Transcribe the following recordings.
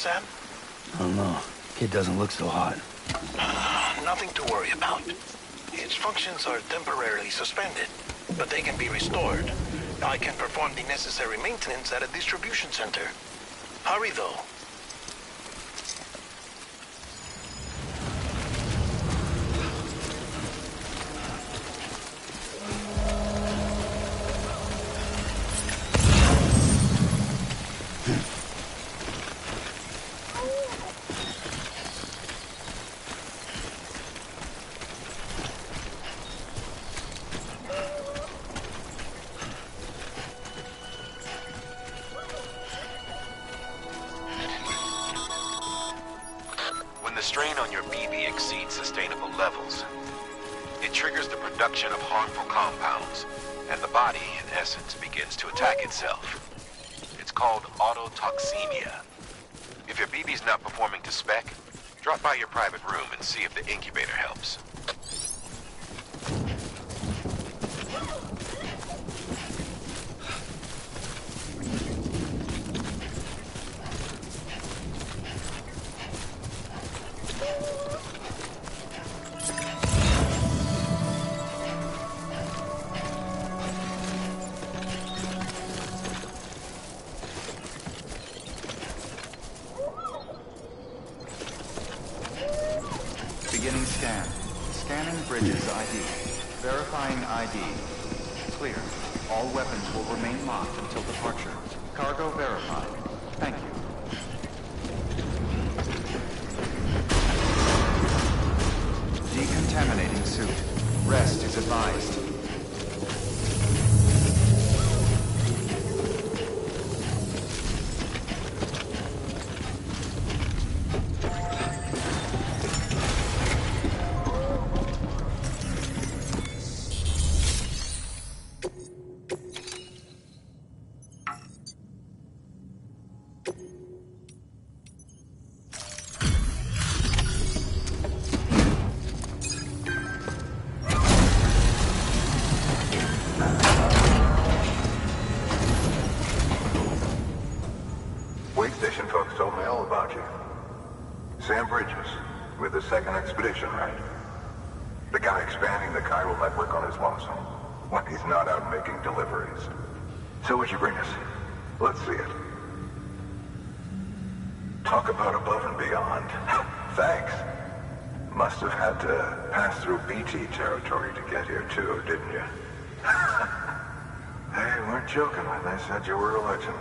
Sam? I don't know. Kid doesn't look so hot. Nothing to worry about. Its functions are temporarily suspended, but they can be restored. I can perform the necessary maintenance at a distribution center. Hurry, though. The strain on your BB exceeds sustainable levels. It triggers the production of harmful compounds, and the body, in essence, begins to attack itself. It's called autotoxemia. If your BB's not performing to spec, drop by your private room and see if the incubator helps. Beginning scan. Scanning bridges ID. Verifying ID. Clear. All weapons will remain locked until departure. Cargo verified. Thank you. Decontaminating suit. Rest is advised. Sam Bridges, with the second expedition, right? The guy expanding the chiral network on his lonesome, when he's not out making deliveries. So what'd you bring us? Let's see it. Talk about above and beyond. Thanks. Must have had to pass through BT territory to get here too, didn't you? They weren't joking when they said you were a legend.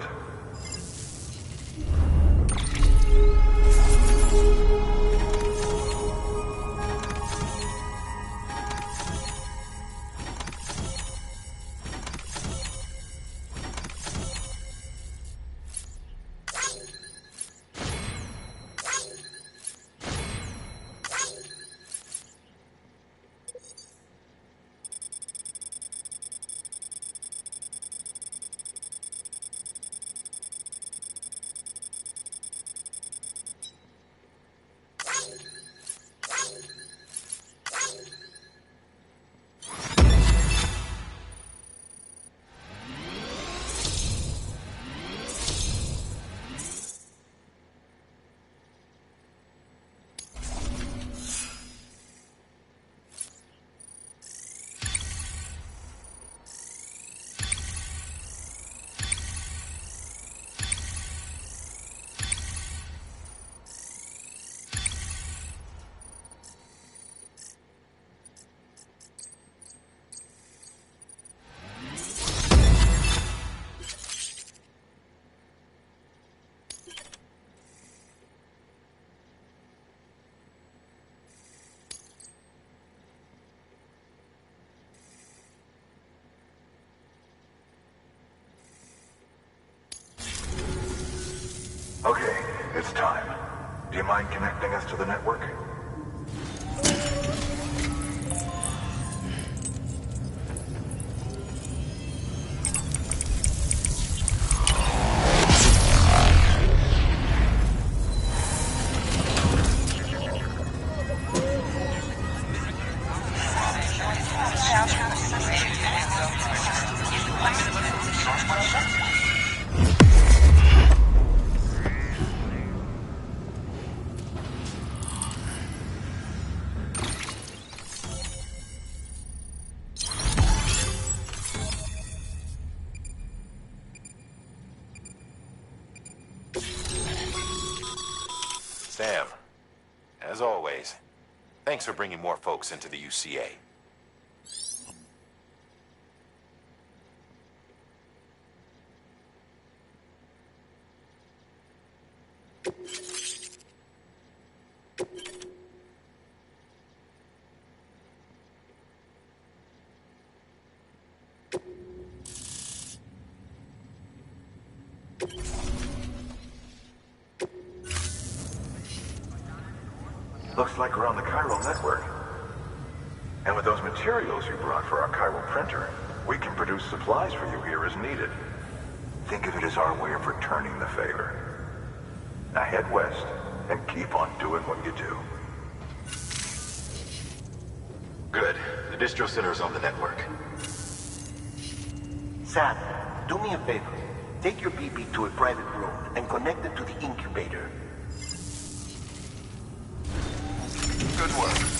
Okay, it's time. Do you mind connecting us to the network? Sam, as always, thanks for bringing more folks into the UCA. Looks like we're on the chiral network. And with those materials you brought for our chiral printer, we can produce supplies for you here as needed. Think of it as our way of returning the favor. Now head west and keep on doing what you do. Good. The distro center's on the network. Sam, do me a favor. Take your BB to a private room and connect it to the incubator. Good work.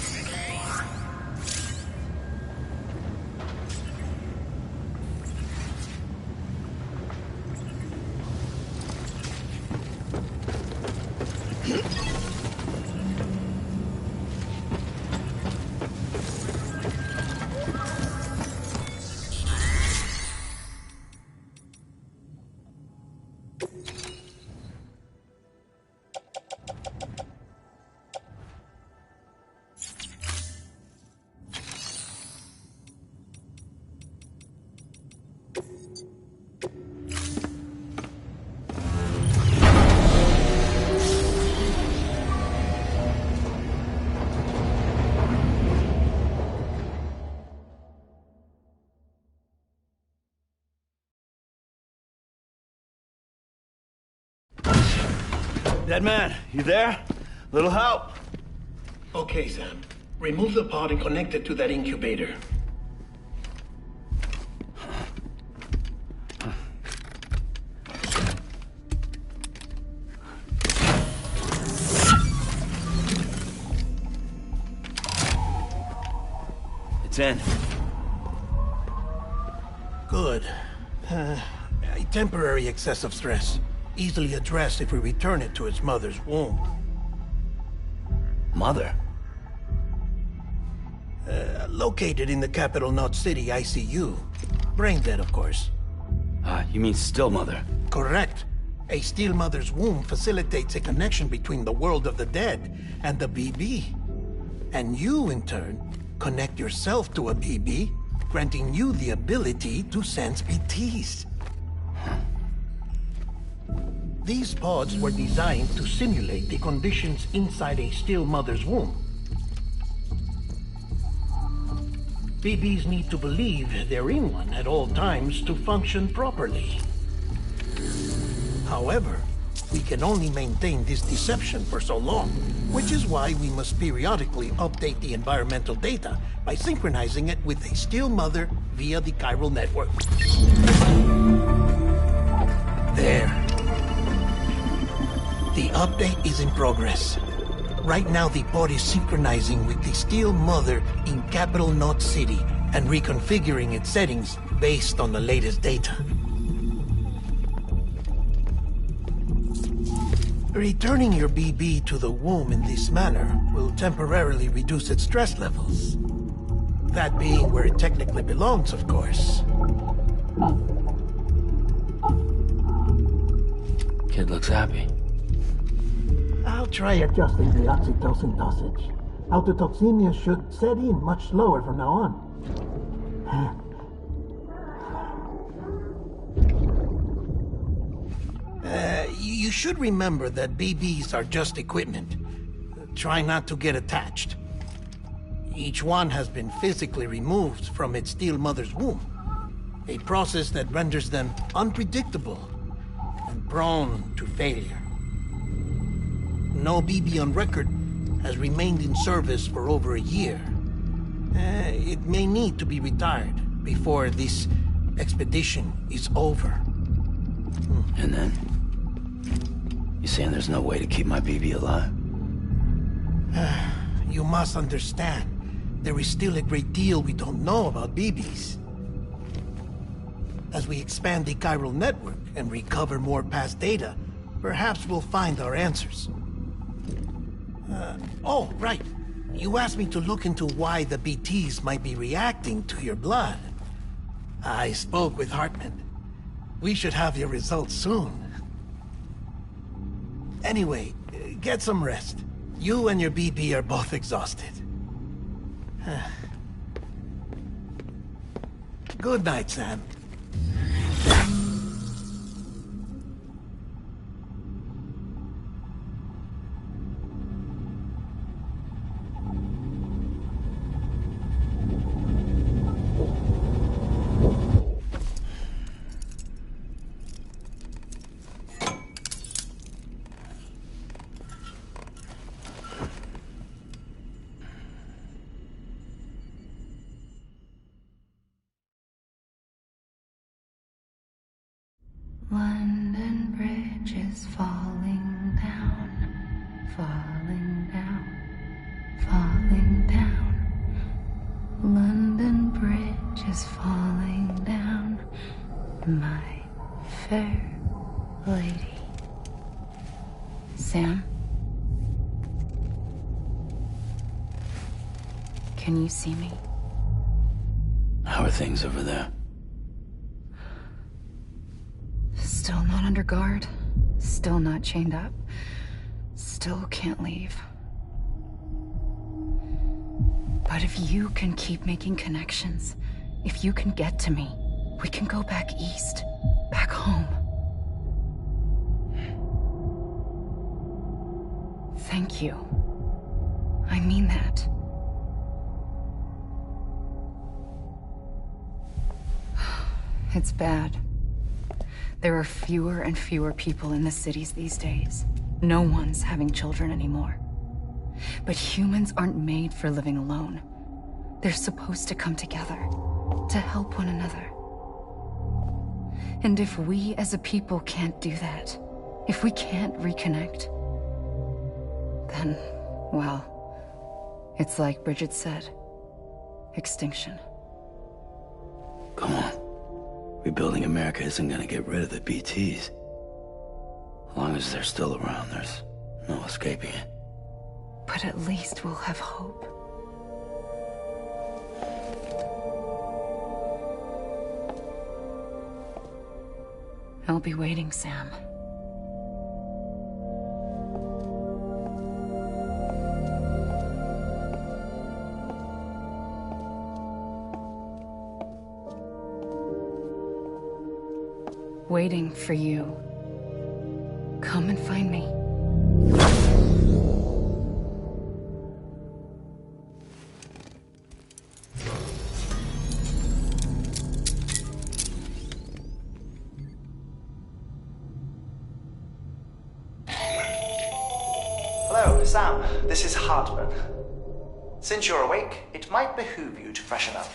Dead man, you there? Little help? Okay, Sam. Remove the pod and connect it to that incubator. It's in. Good. A temporary excessive stress. Easily addressed if we return it to its mother's womb. Mother? Located in the capital Knot City ICU. Brain dead, of course. You mean still mother? Correct. A still mother's womb facilitates a connection between the world of the dead and the BB. And you, in turn, connect yourself to a BB, granting you the ability to sense BTs. These pods were designed to simulate the conditions inside a still mother's womb. BBs need to believe they're in one at all times to function properly. However, we can only maintain this deception for so long, which is why we must periodically update the environmental data by synchronizing it with a still mother via the chiral network. There. The update is in progress. Right now, the pod is synchronizing with the Steel Mother in Capital Knot City and reconfiguring its settings based on the latest data. Returning your BB to the womb in this manner will temporarily reduce its stress levels. That being where it technically belongs, of course. Kid looks happy. I'll try adjusting the oxytocin dosage. Autotoxemia should set in much slower from now on. You should remember that BBs are just equipment. Try not to get attached. Each one has been physically removed from its steel mother's womb. A process that renders them unpredictable and prone to failure. No BB on record has remained in service for over a year. It may need to be retired before this expedition is over. And then? You saying there's no way to keep my BB alive? You must understand, there is still a great deal we don't know about BBs. As we expand the chiral network and recover more past data, perhaps we'll find our answers. Oh, right. You asked me to look into why the BTs might be reacting to your blood. I spoke with Hartman. We should have your results soon. Anyway, get some rest. You and your BB are both exhausted. Good night, Sam. London Bridge is falling down, falling down, falling down. London Bridge is falling down, my fair lady. Sam? Can you see me? How are things over there? Still not under guard. Still not chained up. Still can't leave. But if you can keep making connections, if you can get to me, we can go back east. Back home. Thank you. I mean that. It's bad. There are fewer and fewer people in the cities these days. No one's having children anymore. But humans aren't made for living alone. They're supposed to come together, to help one another. And if we as a people can't do that, if we can't reconnect, then, well, it's like Bridget said, extinction. Come on. Rebuilding America isn't gonna get rid of the BTs. As long as they're still around, there's no escaping it. But at least we'll have hope. I'll be waiting, Sam. Waiting for you. Come and find me. Hello, Sam. This is Hartman. Since you're awake, it might behoove you to freshen up.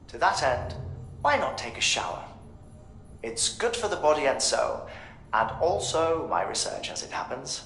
To that end, why not take a shower? It's good for the body and soul, and also my research as it happens.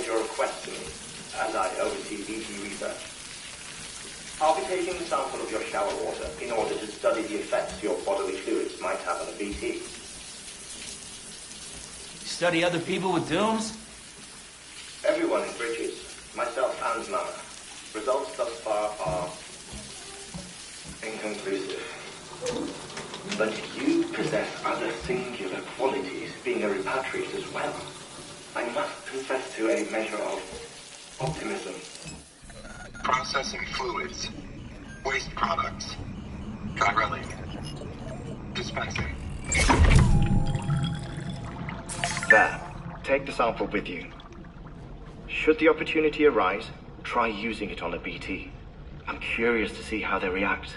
your request to me, as I oversee BT research. I'll be taking a sample of your shower water in order to study the effects your bodily fluids might have on a BT. Study other people with dooms? Everyone in Bridges, myself and Mama. Results thus far are inconclusive. But you possess other singular qualities, being a repatriate as well. I must confess to a measure of optimism. Processing fluids. Waste products. Drilling. Dispensing. There. Take the sample with you. Should the opportunity arise, try using it on a BT. I'm curious to see how they react.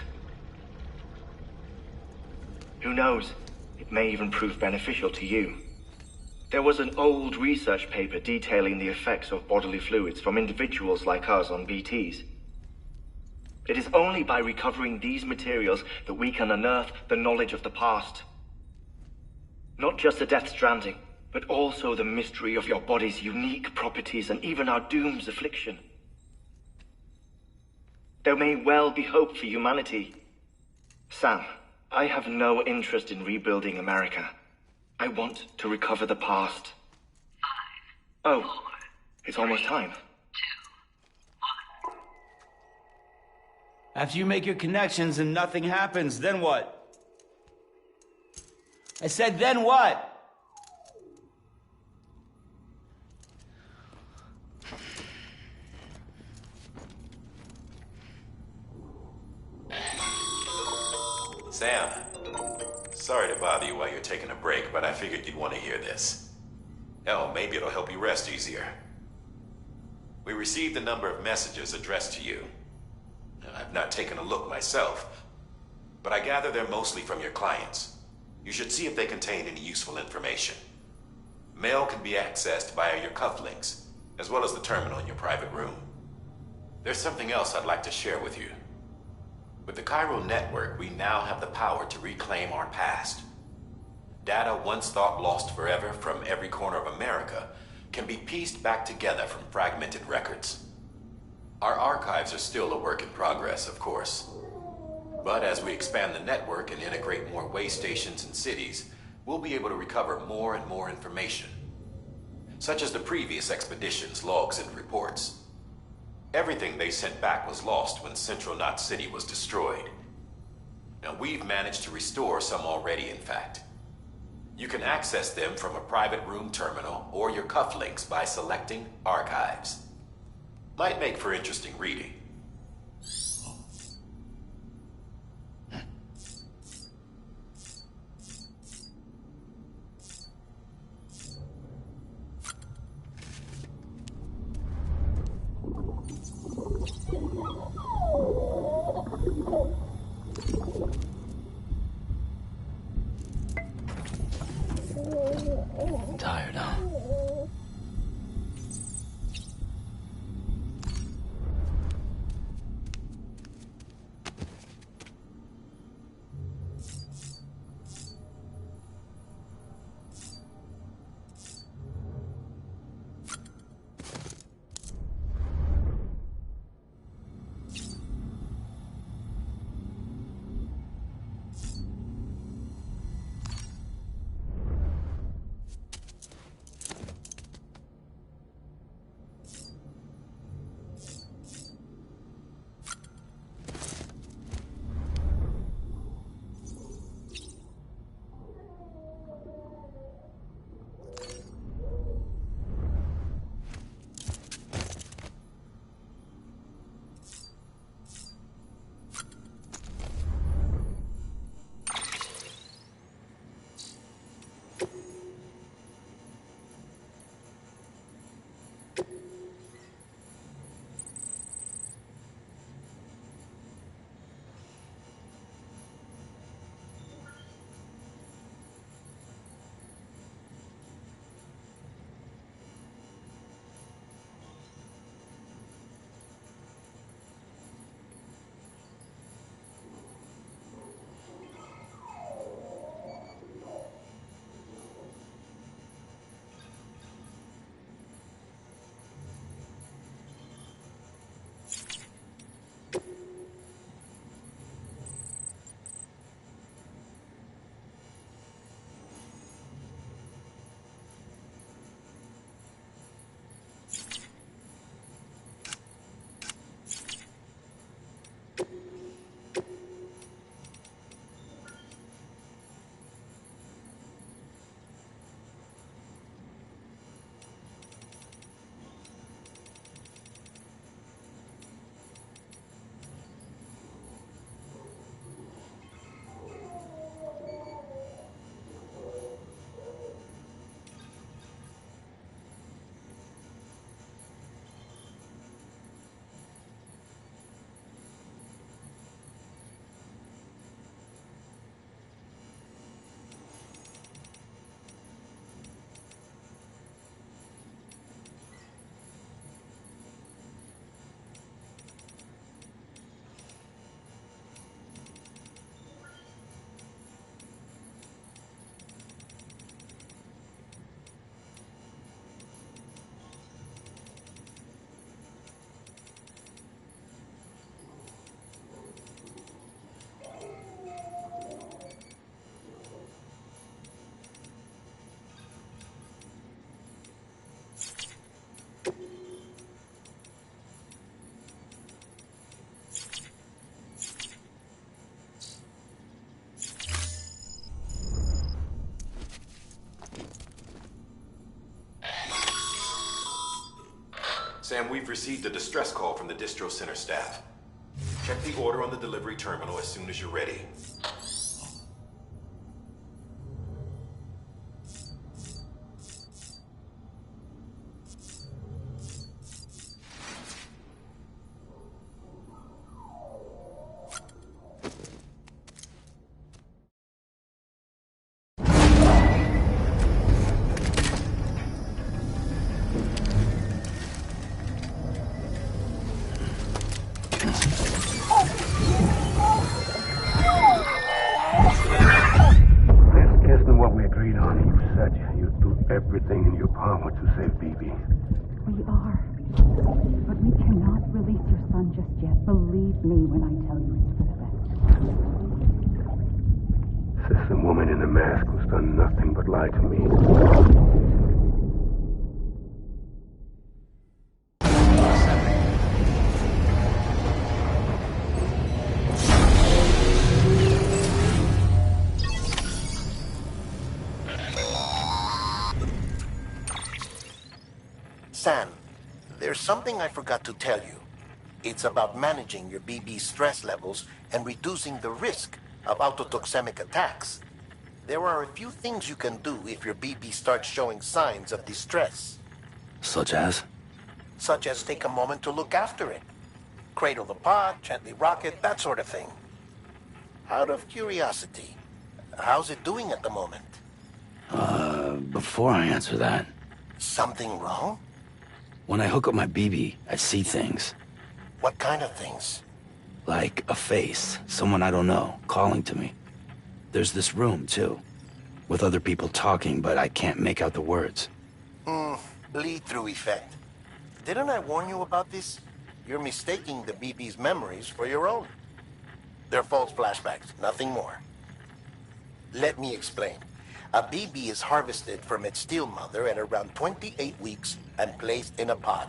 Who knows? It may even prove beneficial to you. There was an old research paper detailing the effects of bodily fluids from individuals like us on BTs. It is only by recovering these materials that we can unearth the knowledge of the past. Not just the Death Stranding, but also the mystery of your body's unique properties and even our doom's affliction. There may well be hope for humanity. Sam, I have no interest in rebuilding America. I want to recover the past. 5, 4, it's almost time. 2, 1. After you make your connections and nothing happens, then what? I said, then what? Sam, sorry to bother you while you're taking a break, but I figured you'd want to hear this. Hell, maybe it'll help you rest easier. We received a number of messages addressed to you. I've not taken a look myself, but I gather they're mostly from your clients. You should see if they contain any useful information. Mail can be accessed via your cufflinks, as well as the terminal in your private room. There's something else I'd like to share with you. With the Cairo network, we now have the power to reclaim our past. Data once thought lost forever from every corner of America can be pieced back together from fragmented records. Our archives are still a work in progress, of course. But as we expand the network and integrate more way stations and cities, we'll be able to recover more and more information, such as the previous expedition's logs and reports. Everything they sent back was lost when Central Knot City was destroyed. Now, we've managed to restore some already, in fact. You can access them from a private room terminal or your cufflinks by selecting Archives. Might make for interesting reading. Tired, huh? Sam, we've received a distress call from the distro center staff. Check the order on the delivery terminal as soon as you're ready. Everything in your power to save Bibi. We are. But we cannot release your son just yet. Believe me when I tell you it's for the best. Says the woman in the mask who's done nothing but lie to me. Sam, there's something I forgot to tell you. It's about managing your BB stress levels and reducing the risk of autotoxemic attacks. There are a few things you can do if your BB starts showing signs of distress. Such as? Such as take a moment to look after it. Cradle the pod, gently rock it, that sort of thing. Out of curiosity, how's it doing at the moment? Before I answer that... Something wrong? When I hook up my BB, I see things. What kind of things? Like a face, someone I don't know, calling to me. There's this room, too, with other people talking, but I can't make out the words. Bleed-through effect. Didn't I warn you about this? You're mistaking the BB's memories for your own. They're false flashbacks, nothing more. Let me explain. A BB is harvested from its steel mother at around 28 weeks and placed in a pod.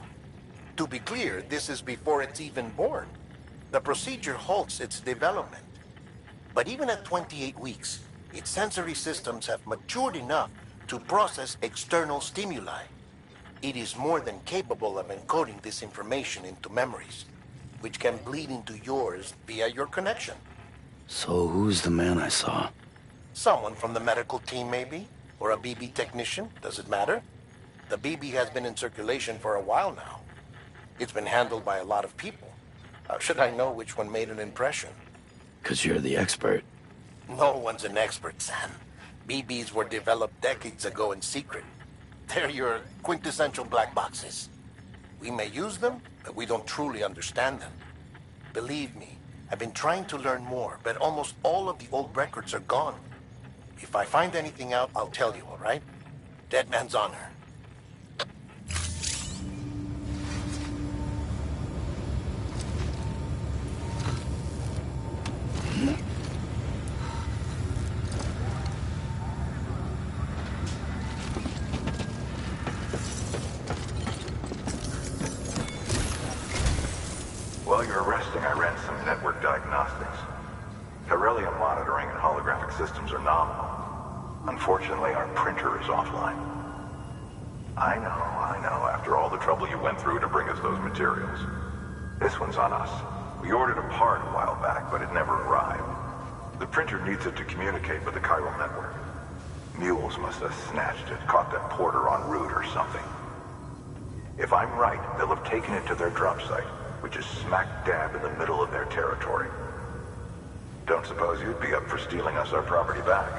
To be clear, this is before it's even born. The procedure halts its development. But even at 28 weeks, its sensory systems have matured enough to process external stimuli. It is more than capable of encoding this information into memories, which can bleed into yours via your connection. So who's the man I saw? Someone from the medical team, maybe? Or a BB technician? Does it matter? The BB has been in circulation for a while now. It's been handled by a lot of people. How should I know which one made an impression? 'Cause you're the expert. No one's an expert, Sam. BBs were developed decades ago in secret. They're your quintessential black boxes. We may use them, but we don't truly understand them. Believe me, I've been trying to learn more, but almost all of the old records are gone. If I find anything out, I'll tell you, all right? Dead man's honor. While you're resting, I ran some network diagnostics. Beryllium monitoring and holographic systems are nominal. Unfortunately, our printer is offline. I know. After all the trouble you went through to bring us those materials. This one's on us. We ordered a part a while back, but it never arrived. The printer needs it to communicate with the chiral network. Mules must have snatched it, caught that porter en route or something. If I'm right, they'll have taken it to their drop site, which is smack dab in the middle of their territory. Don't suppose you'd be up for stealing us our property back?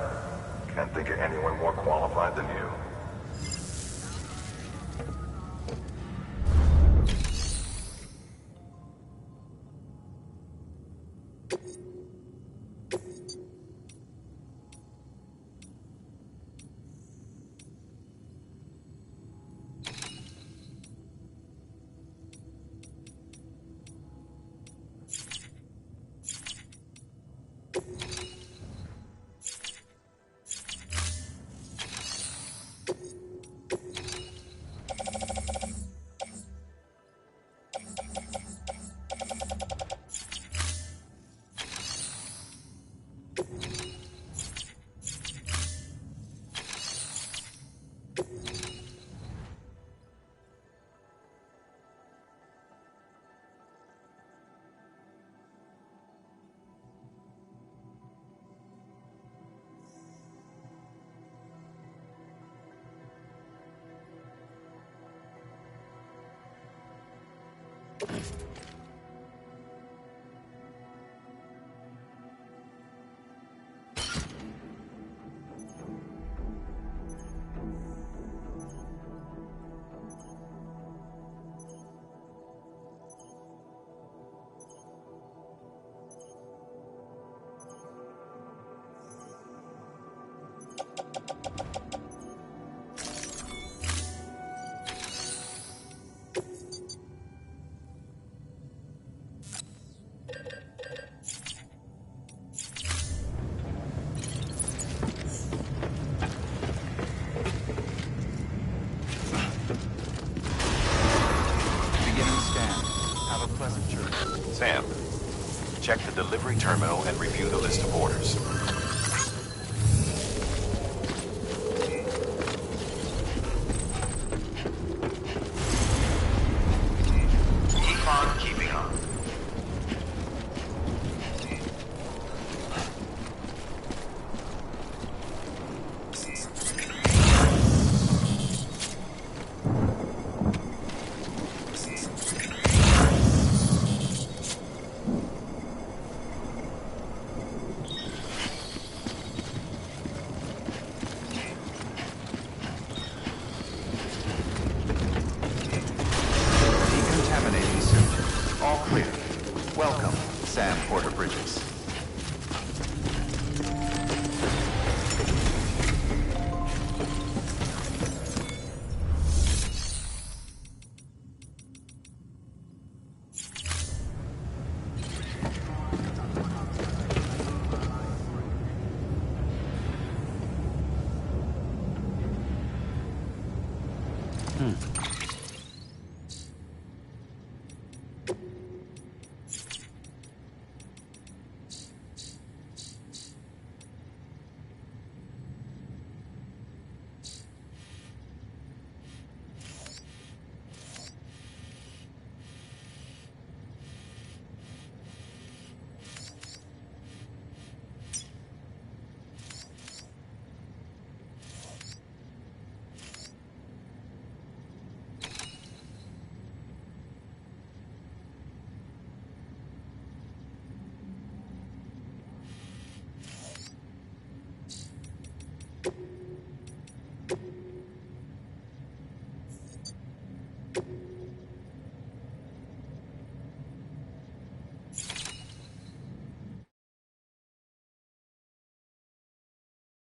Can't think of anyone more qualified than you. Sam, check the delivery terminal and review the list of orders. Keep on keeping on. Decontaminating suit. All clear. Welcome, Sam Porter Bridges.